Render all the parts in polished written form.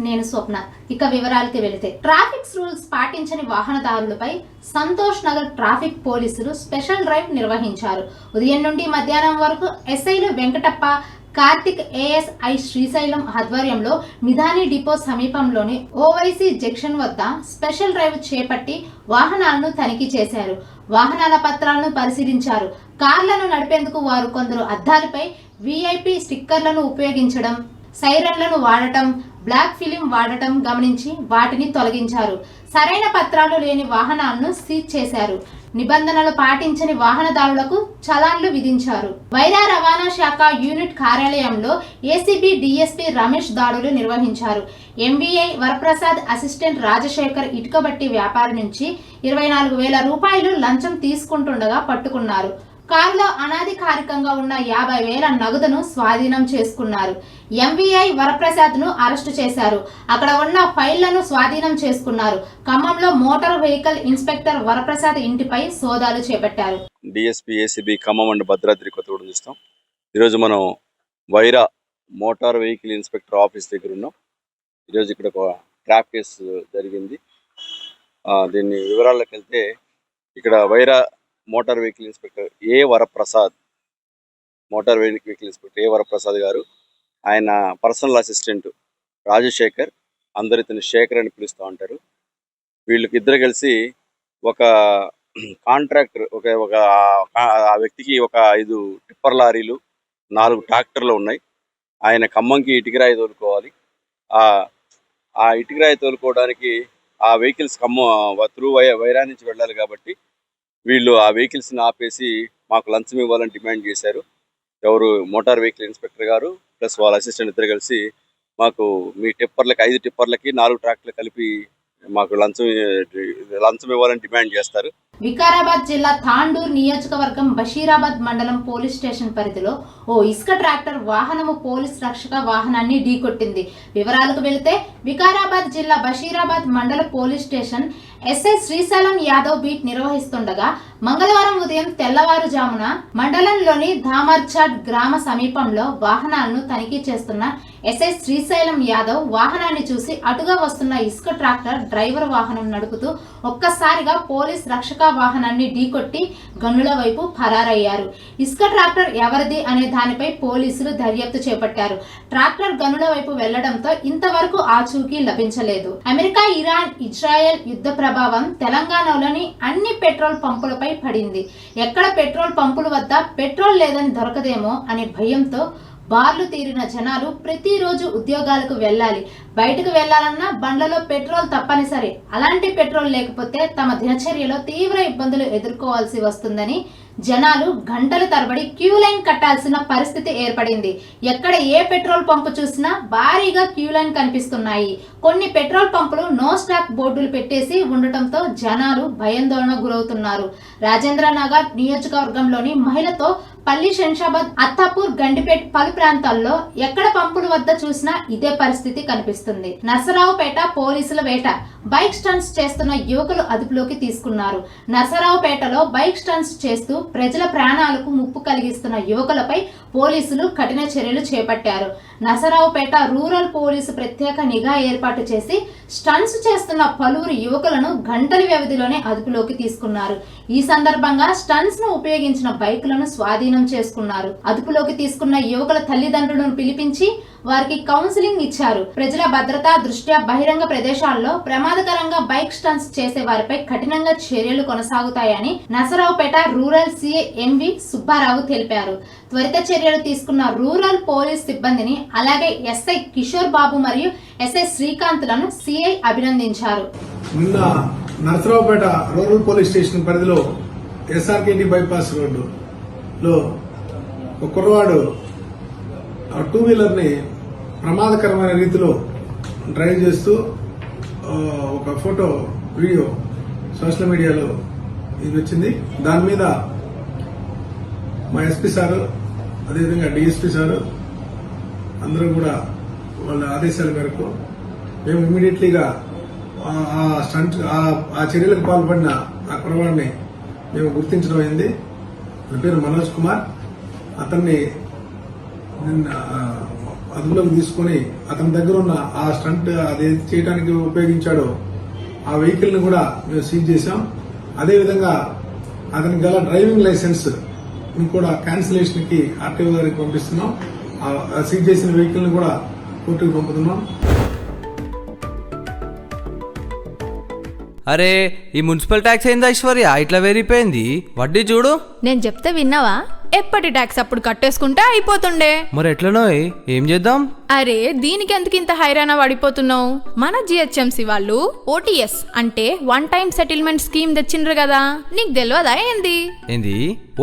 నేను స్వప్న. ఇక వివరాలకి వెళితే, ట్రాఫిక్ రూల్స్ పాటించని వాహనదారులపై సంతోష్ నగర్ ట్రాఫిక్ పోలీసులు స్పెషల్ డ్రైవ్ నిర్వహించారు. ఉదయం నుండి మధ్యాహ్నం వరకు ఎస్ఐలు వెంకటప్ప, కార్తిక్, ఏఎస్ఐ శ్రీశైలం ఆధ్వర్యంలో మిధాని డిపో సమీపంలోని ఓవైసీ జంక్షన్ వద్ద స్పెషల్ డ్రైవ్ చేపట్టి వాహనాలను తనిఖీ చేశారు. వాహనాల పత్రాలను పరిశీలించారు. కార్లను నడిపేందుకు వారు కొందరు అద్దాలపై విఐపి స్టిక్కర్లను ఉపయోగించడం, సైరన్లను వాడటం, బ్లాక్ ఫిలిం వాడటం గమనించి వాటిని తొలగించారు. సరైన పత్రాలు లేని వాహనాలను సీజ్ చేశారు. నిబంధనలు పాటించని వాహనదారులకు చలాన్లు విధించారు. వైరా రవాణా శాఖ యూనిట్ కార్యాలయంలో ఏసీబీ డీఎస్పీ రమేష్ దాడులు నిర్వహించారు. ఎంవీఐ వరప్రసాద్ అసిస్టెంట్ రాజశేఖర్ ఇటుకబట్టి వ్యాపారి నుంచి 24,000 రూపాయలు లంచం తీసుకుంటుండగా పట్టుకున్నారు. కారులో అనాధికారికంగా ఉన్న 50,000 నగదును స్వాధీనం చేసుకున్నారు. ఎంవీఐ వరప్రసాద్ ను అరెస్టు చేశారు. అక్కడ ఉన్న ఫైళ్లను స్వాధీనం చేసుకున్నారు. ఖమ్మంలో మోటార్ వెహికల్ ఇన్స్పెక్టర్ వరప్రసాద్ ఇంటిపై సోదాలు చేపట్టారు. DSP ACB Khammam and Bhadradri Kothagudem చూస్తాం. ఈరోజు మనం Wyra motor vehicle inspector office దగ్గర ఉన్నాం. ఈరోజు ఇక్కడ ఒక ట్రాప్ కేసు జరిగింది. దీన్ని వివరాల్లోకి వెళ్తే, ఇక్కడ వైరా మోటార్ వెహికల్ ఇన్స్పెక్టర్ ఏ వరప్రసాద్ గారు, ఆయన పర్సనల్ అసిస్టెంట్ రాజశేఖర్, అందరు ఇతను శేఖర్ అని పిలుస్తూ ఉంటారు. వీళ్ళకి ఇద్దరు కలిసి ఒక కాంట్రాక్టర్, ఆ వ్యక్తికి ఒక 5 టిప్పర్ లారీలు, 4 ట్రాక్టర్లు ఉన్నాయి. ఆయన ఖమ్మంకి ఇటుకరాయి తోలుకోవాలి. ఆ ఇటుకరాయి తోలుకోవడానికి ఆ వెహికల్స్ ఖమ్మం త్రూ వైరా నుంచి వెళ్ళాలి. కాబట్టి వీళ్ళు ఆ వెహికల్స్ని ఆపేసి మాకు లంచం ఇవ్వాలని డిమాండ్ చేశారు. ఎవరు? మోటార్ వెహికల్ ఇన్స్పెక్టర్ గారు ప్లస్ వాళ్ళ అసిస్టెంట్ ఇద్దరు కలిసి మాకు మీ టిప్పర్లకి 5 టిప్పర్లకి 4 ట్రాక్టర్లు కలిపి మాకు లంచం ఇవ్వాలని డిమాండ్ చేస్తారు. వికారాబాద్ జిల్లా తాండూర్ నియోజకవర్గం బషీరాబాద్ మండలం పోలీస్ స్టేషన్ పరిధిలో ఓ ఇసుక ట్రాక్టర్ వాహనము పోలీస్ రక్షక వాహనాన్ని ఢీకొట్టింది. వివరాలకు వెళితే, వికారాబాద్ జిల్లా బషీరాబాద్ మండల police station SI Srisailam Yadav beat నిర్వహిస్తుండగా మంగళవారం ఉదయం తెల్లవారుజామున మండలంలోని ధామర్చాడ్ గ్రామ సమీపంలో వాహనాలను తనిఖీ చేస్తున్న ఎస్ఐ శ్రీశైలం యాదవ్ వాహనాన్ని చూసి అటుగా వస్తున్న ఇసుక ట్రాక్టర్ డ్రైవర్ వాహనం నడుపుతూ ఒక్కసారిగా పోలీస్ రక్షక వాహనాన్ని ఢీకొట్టి గనుల వైపు పరారయ్యారు. ఇసుక ట్రాక్టర్ ఎవరిది అనే దానిపై పోలీసులు దర్యాప్తు చేపట్టారు. ట్రాక్టర్ గనుల వైపు వెళ్లడంతో ఇంతవరకు ఆచూకీ లభించలేదు. అమెరికా, ఇరాన్, ఇజ్రాయెల్ యుద్ధ ప్రభావం తెలంగాణలోని అన్ని పెట్రోల్ పంపులపై పడింది. ఎక్కడ పెట్రోల్ పంపుల వద్ద పెట్రోల్ లేదని దొరకదేమో అనే భయంతో బార్లు తీరిన జనాలు ప్రతిరోజు ఉద్యోగాలకు వెళ్ళాలి. బయటకు వెళ్లాలన్నా బండ్లలో పెట్రోల్ తప్పనిసరి. అలాంటి పెట్రోల్ లేకపోతే తమ దినచర్యలో తీవ్ర ఇబ్బందులు ఎదుర్కోవాల్సి వస్తుందని జనాలు గంటల తరబడి క్యూ లైన్ కట్టాల్సిన పరిస్థితి ఏర్పడింది. ఎక్కడ ఏ పెట్రోల్ పంపు చూసినా భారీగా క్యూ లైన్ కనిపిస్తున్నాయి. కొన్ని పెట్రోల్ పంపులు నో స్టాక్ బోర్డులు పెట్టేసి ఉండటంతో జనాలు భయాందోళన గురవుతున్నారు. రాజేంద్ర నగర్ నియోజకవర్గంలోని మహిళతో పల్లి, శంషాబాద్, అత్తాపూర్, గండిపేట్ పలు ప్రాంతాల్లో ఎక్కడ పంపుల వద్ద చూసినా ఇదే పరిస్థితి కనిపిస్తుంది. నర్సరావుపేట పోలీసుల వేట. బైక్ స్టంట్స్ చేస్తున్న యువకులు అదుపులోకి తీసుకున్నారు. నర్సరావుపేటలో బైక్ స్టంట్స్ చేస్తూ ప్రజల ప్రాణాలకు ముప్పు కలిగిస్తున్న యువకులపై పోలీసులు కఠిన చర్యలు చేపట్టారు. నర్సరావుపేట రూరల్ పోలీసు ప్రత్యేక నిఘా ఏర్పాటు చేసి స్టంట్స్ చేస్తున్న పలువురు యువకులను గంటల వ్యవధిలోనే అదుపులోకి తీసుకున్నారు. ఈ సందర్భంగా స్టంట్స్ ను ఉపయోగించిన బైకులను స్వాధీనం చేసుకున్నారు. అదుపులోకి తీసుకున్న యువకుల తల్లిదండ్రులను పిలిపించి వారికి కౌన్సిలింగ్ ఇచ్చారు. ప్రజల భద్రతా దృష్ట్యా బహిరంగ ప్రదేశాల్లో ప్రమాదకరంగా బైక్ స్టంట్స్ చేసే వారిపై కఠినంగా చర్యలు కొనసాగుతాయని Narasaraopet rural CI MV Subbarao తెలిపారు. త్వరిత చర్యలు తీసుకున్న రూరల్ పోలీస్ సిబ్బందిని, అలాగే ఎస్ఐ కిషోర్ బాబు మరియు ఎస్ఐ శ్రీకాంత్లను సిఐ అభినందించారు. నిన్న నర్సరావుపేట రూరల్ పోలీస్ స్టేషన్ పరిధిలో ఎస్ఆర్కేటీ బైపాస్ రోడ్డులో ఒక కుర్రవాడు 2 వీలర్ ని ప్రమాదకరమైన రీతిలో డ్రైవ్ చేస్తూ ఒక ఫోటో, వీడియో సోషల్ మీడియాలో ఇది వచ్చింది. దాని మీద మా ఎస్పీ సారు, అదేవిధంగా డిఎస్పీ సారు అందరూ కూడా వాళ్ళ ఆదేశాల మేరకు మేము ఇమ్మీడియట్లీగా ఆ చర్యలకు పాల్పడిన ఆ కుర్రవాడిని మేము గుర్తించడం అయింది. అతని పేరు మనోజ్ కుమార్. అతన్ని అదుపులోకి తీసుకొని అతని దగ్గర ఉన్న ఆ స్టంట్ అది చేయడానికి ఉపయోగించాడో ఆ వెహికల్ ని కూడా మేము సీజ్ చేశాం. అదేవిధంగా అతనికి గల డ్రైవింగ్ లైసెన్స్ ని కూడా క్యాన్సిలేషన్ కి ఆర్టీఓ గారికి పంపిస్తున్నాం. ఆ సీజ్ చేసిన వెహికల్ ని కూడా కోర్టుకు పంపుతున్నాం. అరే ఈ మున్సిపల్ ట్యాక్స్ ఏంది ఐశ్వర్య ఇట్లా వేరిపోయింది? వడ్డీ చూడు. నేను చెప్తే విన్నావా? ఎప్పటి ట్యాక్స్ అప్పుడు కట్టేసుకుంటే అయిపోతుండే. మరి ఎట్లనో ఏం చేద్దాం? అరే దీనికి ఎందుకు ఇంత హైరాణ పడిపోతున్నావు? మన జిహెచ్ఎంసి వాళ్ళు ఓటీఎస్ అంటే వన్ టైం సెటిల్మెంట్ స్కీమ్ తెచ్చిండ్రు కదా, నీకు తెలియదా ఏంది? ఏంది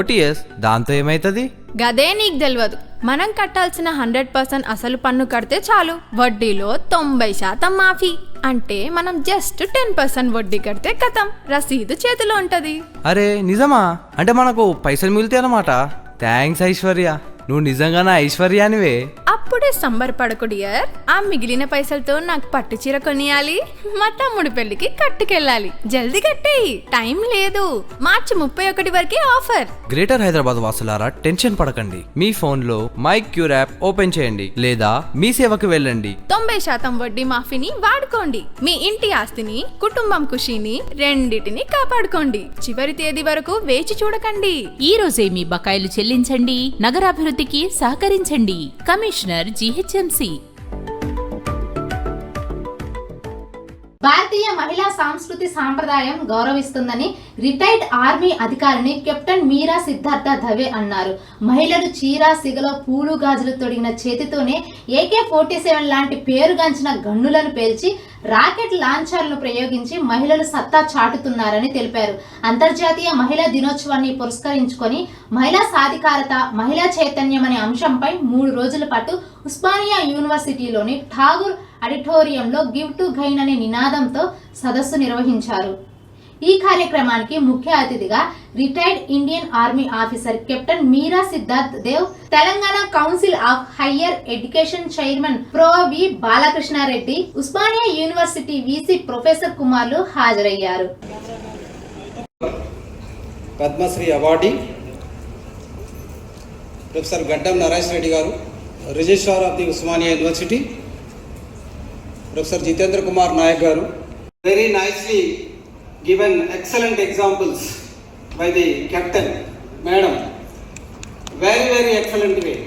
ఓటీఎస్? దాంతో ఏమైతుంది? గదే నీకు తెలియదు. మనం కట్టాల్సిన 100% అసలు పన్ను కడితే చాలు, వడ్డీలో 90% మాఫీ. అంటే మనం జస్ట్ 10% వడ్డీ కడితే కథం, రసీదు చేతిలో ఉంటది. అరే నిజమా? అంటే మనకు పైసలు మిగులుతాయి అన్నమాట. థ్యాంక్స్ ఐశ్వర్య, నువ్వు నిజంగా నా ఐశ్వర్యానివే. అప్పుడే సంబరపడకు డియర్. ఆ మిగిలిన పైసలతో నాకు పట్టు చీర కొనియాలి, మా తమ్ముడి పెళ్లికి కట్టుకెళ్ళాలి. జల్దీ కట్టేయి, టైం లేదు. మార్చి 31 వరకే ఆఫర్. గ్రేటర్ హైదరాబాద్ వాసులారా టెన్షన్ పడకండి. మీ ఫోన్ లో మై క్యూర్ యాప్ ఓపెన్ చేయండి లేదా మీ సేవకు వెళ్ళండి. 90% వడ్డీ మాఫీని వాడుకోండి. మీ ఇంటి ఆస్తిని, కుటుంబం ఖుషీని రెండిటిని కాపాడుకోండి. చివరి తేదీ వరకు వేచి చూడకండి. ఈ రోజే మీ బకాయిలు చెల్లించండి, నగరాభివృద్ధికి సహకరించండి. Commissioner GHMC. భారతీయ మహిళా సంస్కృతి సాంప్రదాయం గౌరవిస్తుందని రిటైర్డ్ ఆర్మీ అధికారిని కెప్టెన్ మీరా సిద్ధార్థ దవే అన్నారు. మహిళలు చీర సిగలో పూలు గాజులు తొడిగిన చేతితోనే AK-47 లాంటి పేరుగాంచిన గన్నులను పేల్చి రాకెట్ లాంఛర్లను ప్రయోగించి మహిళలు సత్తా చాటుతున్నారని తెలిపారు. అంతర్జాతీయ మహిళా దినోత్సవాన్ని పురస్కరించుకొని మహిళా సాధికారత, మహిళా చైతన్యం అనే అంశంపై 3 రోజుల పాటు ఉస్మానియా యూనివర్సిటీలోని ఠాగూర్ ఆడిటోరియంలో గివ్ టు గైన్ అనే నినాదంతో సదస్సు నిర్వహించారు. ఈ కార్యక్రమానికి ముఖ్య అతిథిగా retired Indian army officer captain Meera Siddharth Dev, Telangana council of higher education chairman prof V Balakrishna Reddy, Osmania university VC professor కుమార్లు హాజరయ్యారు. పద్మశ్రీ అవార్డీ ప్రొఫెసర్ గడ్డం నరేష్ రెడ్డి గారు, registrar of the Osmania university, professor Jitendra Kumar Nayak గారు, very nicely given excellent examples by the captain madam, very excellent way.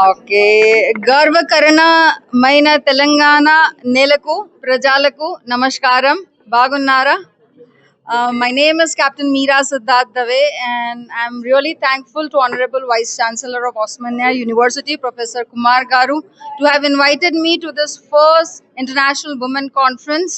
Okay, గర్వ కరణమైన తెలంగాణ నేలకు ప్రజలకు నమస్కారం. బాగున్నారా? My name is Captain Meera Siddharth Dave and I'm really thankful to Honorable Vice Chancellor of Osmania University, Professor Kumar Garu, to have invited me to this first International Women Conference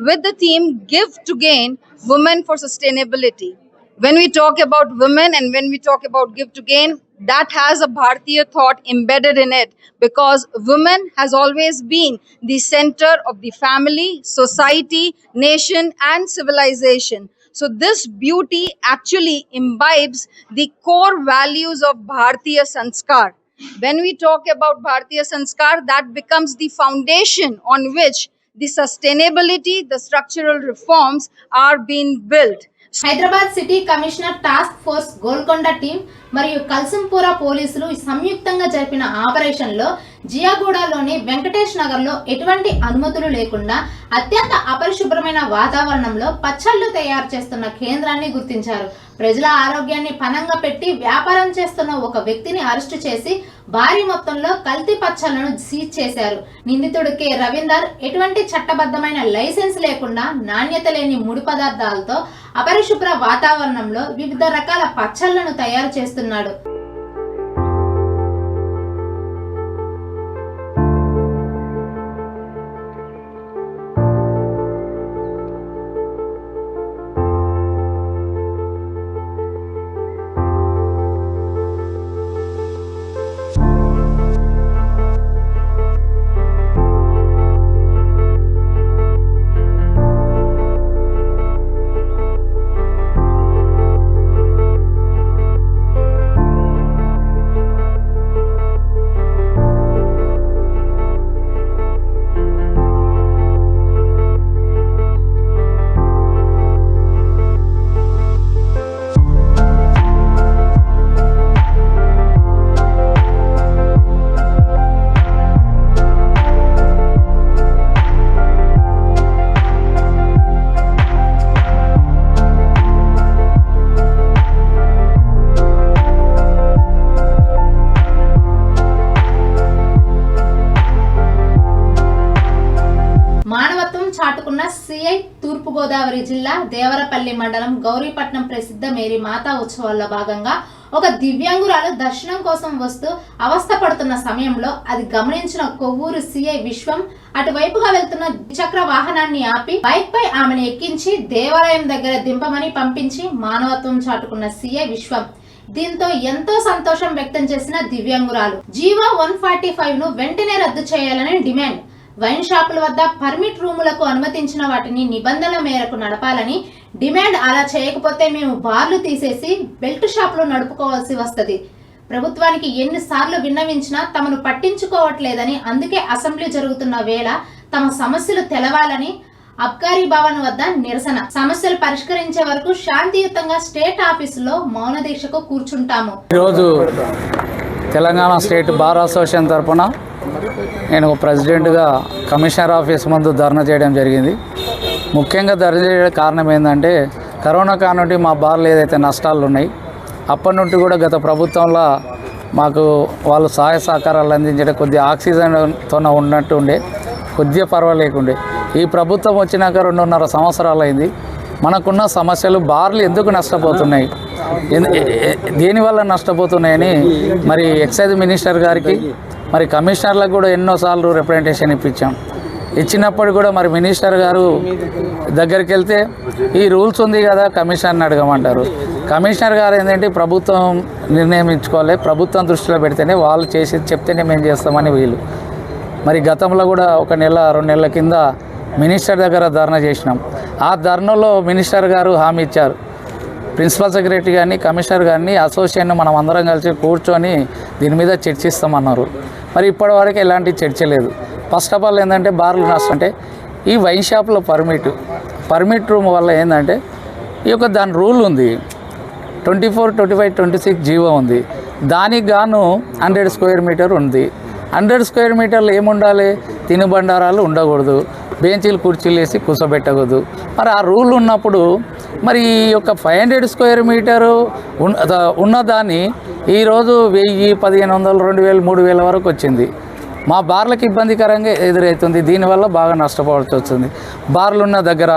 with the theme Give to Gain, Women for Sustainability. When we talk about women and when we talk about Give to Gain, that has a Bharatiya thought embedded in it, because women has always been the center of the family, society, nation and civilization. So this beauty actually imbibes the core values of Bharatiya Sanskar. When we talk about Bharatiya Sanskar, that becomes the foundation on which the sustainability, the structural reforms are being built. Hyderabad city commissioner task force Golconda team మరియు కల్సంపూర పోలీసులు సంయుక్తంగా జరిపిన ఆపరేషన్లో జియాగూడలోని వెంకటేష్ నగర్లో ఎటువంటి అనుమతులు లేకుండా అత్యంత అపరిశుభ్రమైన వాతావరణంలో పచ్చళ్ళు తయారు చేస్తున్న కేంద్రాన్ని గుర్తించారు. ప్రజల ఆరోగ్యాన్ని పణంగా పెట్టి వ్యాపారం చేస్తున్న ఒక వ్యక్తిని అరెస్టు చేసి భారీ మొత్తంలో కల్తీ పచ్చళ్లను సీజ్ చేశారు. నిందితుడు కె రవీందర్ ఎటువంటి చట్టబద్ధమైన లైసెన్స్ లేకుండా నాణ్యత లేని ముడి పదార్థాలతో అపరిశుభ్ర వాతావరణంలో వివిధ రకాల పచ్చళ్లను తయారు చేస్తున్నాడు. చాటుకున్న సిఐ తూర్పుగోదావరి జిల్లా దేవరపల్లి మండలం గౌరీపట్నం ప్రసిద్ధ మేరీ మాతా ఉత్సవాల్లో భాగంగా ఒక దివ్యాంగురాలు దర్శనం కోసం వస్తూ అవస్థ పడుతున్న సమయంలో అది గమనించిన కొవ్వూరు సిఐ విశ్వం అటువైపుగా వెళ్తున్న ద్విచక్ర వాహనాన్ని ఆపి బైక్ పై ఆమెను ఎక్కించి దేవాలయం దగ్గర దింపమని పంపించి మానవత్వం చాటుకున్న సిఐ విశ్వం. దీంతో ఎంతో సంతోషం వ్యక్తం చేసిన దివ్యాంగురాలు జీవో 145 ను వెంటనే రద్దు చేయాలని డిమాండ్. వైన్ షాపుల వద్ద పర్మిట్ రూములకు అనుమతించిన వాటిని నిబంధనల మేరకు నడపాలని డిమాండ్. అలా చేయకపోతే మేము బార్లు తీసేసి బెల్ట్ షాపులు నడుపుకోవాల్సి వస్తుంది. ప్రభుత్వానికి ఎన్నిసార్లు విన్నవించినా తమను పట్టించుకోవట్లేదని, అందుకే అసెంబ్లీ జరుగుతున్న వేళ తమ సమస్యలు తెలవాలని అబ్కారీ భవన్ వద్ద నిరసన. సమస్యలు పరిష్కరించే వరకు శాంతియుతంగా స్టేట్ ఆఫీసులో మౌన దీక్షకు కూర్చుంటాము. ఈరోజు తెలంగాణ స్టేట్ బార్ అసోసియేషన్ తరఫున నేను ప్రెసిడెంట్గా కమిషనర్ ఆఫీస్ ముందు ధర్నా చేయడం జరిగింది. ముఖ్యంగా ధర్నా చేయడం కారణం ఏంటంటే కరోనా కారణం మా బార్లు ఏదైతే నష్టాలు ఉన్నాయి అప్పటి నుండి కూడా గత ప్రభుత్వంలో మాకు వాళ్ళు సహాయ సహకారాలు అందించడం కొద్దిగా ఆక్సిజన్తో ఉన్నట్టు ఉండే, కొద్దిగా పర్వాలేకుండే. ఈ ప్రభుత్వం వచ్చినాక 2.5 సంవత్సరాలు అయింది. మనకున్న సమస్యలు బార్లు ఎందుకు నష్టపోతున్నాయి, దేనివల్ల నష్టపోతున్నాయని మరి ఎక్సైజ్ మినిస్టర్ గారికి మరి కమిషనర్లకు కూడా ఎన్నోసార్లు రిప్రజెంటేషన్ ఇచ్చినప్పుడు కూడా మరి మినిస్టర్ గారు దగ్గరికి వెళ్తే ఈ రూల్స్ ఉంది కదా కమిషనర్ని అడగమంటారు. కమిషనర్ గారు ఏంటంటే ప్రభుత్వం నిర్ణయించుకోవాలి, ప్రభుత్వం దృష్టిలో పెడితేనే వాళ్ళు చేసి చెప్తేనే మేము చేస్తామని వీళ్ళు. మరి గతంలో కూడా 1 నెల 2 నెలల కింద మినిస్టర్ దగ్గర ధర్నా చేసినాం. ఆ ధర్నాలో మినిస్టర్ గారు హామీ ఇచ్చారు, ప్రిన్సిపల్ సెక్రటరీ గారిని కమిషనర్ గారిని అసోసియేషన్ మనం అందరం కలిసి కూర్చొని దీని మీద చర్చిస్తామన్నారు. మరి ఇప్పటివరకు ఎలాంటి చర్చ లేదు. ఫస్ట్ ఆఫ్ ఆల్ ఏంటంటే బార్లు నష్టం అంటే ఈ వైన్ షాప్లో పర్మిట్ రూమ్ వల్ల ఏంటంటే ఈ యొక్క దాని రూల్ ఉంది, 24, 25, 26 జీవో ఉంది. దానికి గాను 100 స్క్వేర్ మీటర్ ఉంది. 100 స్క్వేర్ మీటర్లు ఏముండాలి, తినుబండారాలు ఉండకూడదు, బెంచీలు కుర్చీలు వేసి కూర్చోబెట్టకూడదు. మరి ఆ రూల్ ఉన్నప్పుడు మరి ఈ యొక్క 500 స్క్వేర్ మీటరు ఉన్నదాన్ని ఈరోజు 1000, 1500, 2000, 3000 వరకు వచ్చింది. మా బార్లకు ఇబ్బందికరంగా ఎదురవుతుంది. దీనివల్ల బాగా నష్టపోవాల్సి వస్తుంది. బార్లు ఉన్న దగ్గర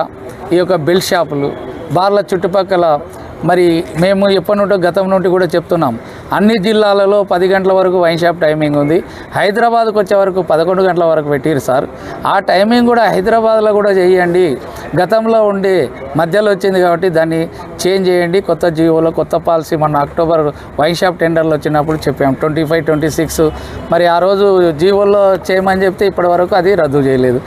ఈ యొక్క బెల్ట్ షాపులు, బార్ల చుట్టుపక్కల మరి మేము ఎప్పటి నుండో గతం నుండి కూడా చెప్తున్నాం, అన్ని జిల్లాలలో 10 గంటల వరకు వైన్ షాప్ టైమింగ్ ఉంది. హైదరాబాద్కు వచ్చే వరకు 11 గంటల వరకు పెట్టిరు సార్. ఆ టైమింగ్ కూడా హైదరాబాద్లో కూడా చేయండి. గతంలో ఉండి మధ్యలో వచ్చింది కాబట్టి దాన్ని చేంజ్ చేయండి. కొత్త జీవోలో కొత్త పాలసీ మొన్న అక్టోబర్ వైన్ షాప్ టెండర్లు వచ్చినప్పుడు చెప్పాం 25, 26. మరి ఆ రోజు జీవోలో చేయమని చెప్తే ఇప్పటి వరకు అది రద్దు చేయలేదు.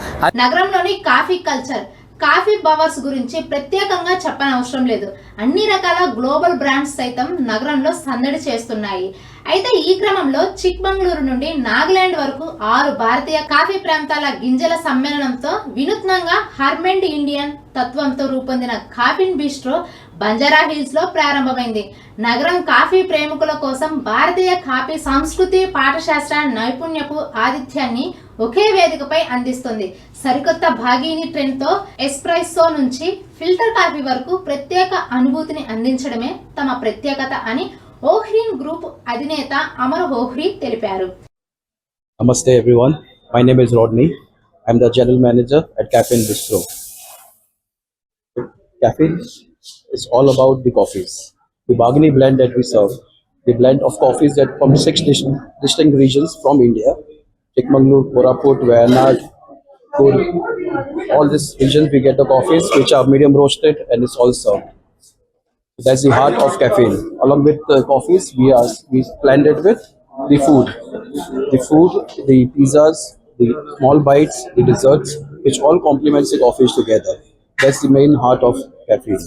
నగరంలోని కాఫీ కల్చర్, కాఫీ బవర్స్ గురించి ప్రత్యేకంగా చెప్పనవసరం లేదు. అన్ని రకాల గ్లోబల్ బ్రాండ్స్ సైతం నగరంలో సందడి చేస్తున్నాయి. అయితే ఈ క్రమంలో చిక్మంగళూరు నుండి నాగాలాండ్ వరకు 6 భారతీయ కాఫీ ప్రాంతాల గింజల సమ్మేళనంతో వినూత్నంగా హర్మెండ్ ఇండియన్ తత్వంతో రూపొందిన కాఫీ బిస్ట్రో బంజారా హిల్స్ లో ప్రారంభమైంది. నగరం కాఫీ ప్రేమికుల కోసం భారతీయ కాఫీ సంస్కృతి, పాఠశాస్త్ర నైపుణ్యపు ఆతిథ్యాన్ని ఒకే వేదికపై అందిస్తుంది. సరికొత్త భాగీని ట్రెండ్ తో ఎస్ప్రెస్సో నుంచి ఫిల్టర్ కాఫీ వరకు ప్రత్యేక అనుభూతిని అందించడమే తమ ప్రత్యేకత అని ఓహ్రీన్ గ్రూప్ అధినేత అమర్ ఓహ్రీ తెలిపారు. Namaste everyone. My name is Rodney. I'm the general manager at Cafe Bistro. Cafe is all about the coffees. The Bagani blend that we serve, the blend of coffees that from 6 distinct regions from India, Chikmagalur, Koraput, Wayanad, Kurd, all these regions we get the coffees which are medium roasted and it's all served. That's the heart of caffeine. Along with the coffees, we blend it with the food, the pizzas, the small bites, the desserts, which all complements the coffees together. That's the main heart of caffeine.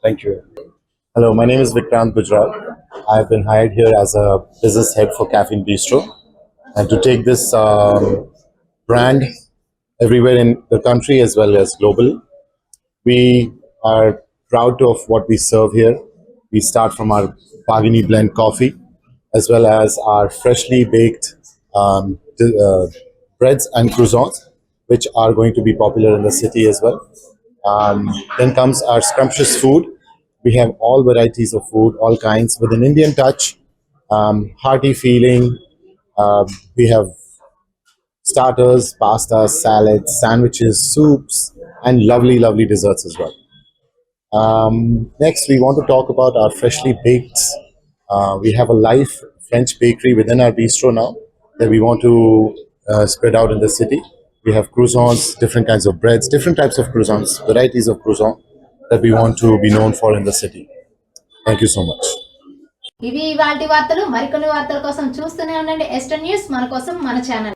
Thank you. Hello, my name is Vikrant Gujral. I've been hired here as a business head for Caffeine Bistro and to take this brand everywhere in the country as well as globally. We are proud of what we serve here. We start from our Bagani blend coffee as well as our freshly baked breads and croissants, which are going to be popular in the city as well. Then comes our scrumptious food. We have all varieties of food, all kinds, with an Indian touch, hearty feeling. We have starters, pastas, salads, sandwiches, soups, and lovely, lovely desserts as well. Next, we want to talk about our freshly baked. We have a live French bakery within our bistro now that we want to spread out in the city. We have croissants, different kinds of breads, different types of croissants, varieties of croissant that we want to be known for in the city. Thank you so much. ఇవి ఇవాల్టి వార్తలు. మరికొన్ని వార్తల కోసం చూస్తూనే ఉండండి ester news, మన కోసం మన ఛానల్.